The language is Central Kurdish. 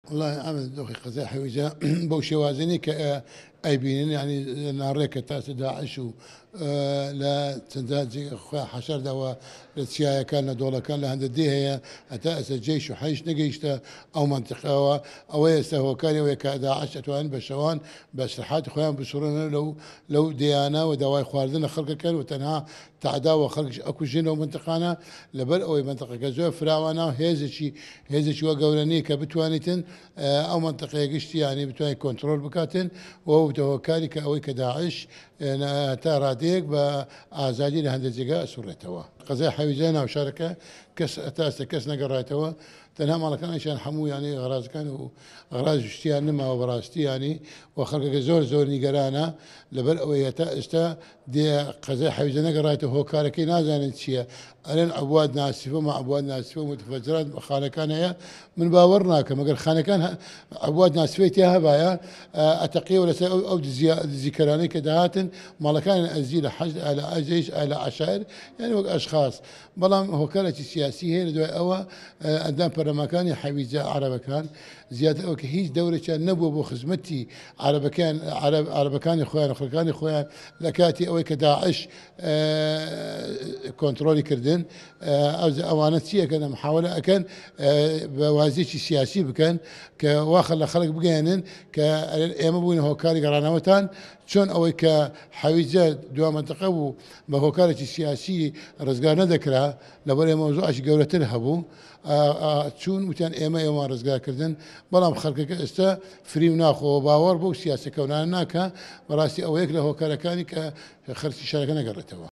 والله عمل دوخي قزاح حويجة بوشي وازني أي بينين يعني ناريك تاس داعش و لا تنداج خويا حشر دوا لتشيا كان دولا كان لهند دي هي أتأس الجيش وحيش نجيشتا أو منطقة أو يستهو كان ويكا داعش أتوان بشوان بس لحد خويا بصورنا لو ديانا ودواي خواردنا خلق كان وتنها تعدا وخلق أكو جنو منطقانا لبر أو منطقة كزو فراوانا هيزشي وقولاني كبتوانيتن أو منطقة قشتي يعني بتواني كنترول بكاتن وهو كاري كأوي كداعش تاراديك بأزادي لهند الزقاء سورتوا قضية حيوزينا وشاركة كس أتاس كس نقرأتوا تنها مالا كان عشان حمو يعني غراز كان غراز اشتيان نما وبراستي يعني وخلق زور نقرانا لبرأوية تأستا دي قضية حيوزينا قرأته هو كاركي نازان تشيا ألين عبواد ناسفة مع عبواد ناسفة متفجرات خانكان هي من باورنا كما قال خانكان عبواد ناسفة تيها بايا أتقي ولا أو ذكراني كدهات مالا كان أزيل حشد على أجيش على عشائر يعني أشخاص بلام هو كانت السياسية هي لدواء أوا أدام برمكان حويجة عربكان زيادة أو كهيج دولة كان نبوة بخدمتي عربكان إخوان أخركان إخوان لكاتي أو كداعش كنترولي كردن أوانتية كان محاولة أكن بوازيش سياسي بكن كواخل خلق بجانن كأيام بوين هو كاري قرانوتان شون أو كحويجة دوا منطقة ما هو كاري سياسي رزقنا ذكرها لبري موضوع أش جولة ترهبو شون متان إيما رزقنا كردن بلام خلق استا فريم ناخو باور بو سياسة كونان ناكا براسي أويك له كاركاني كخرج شاركنا قرتوا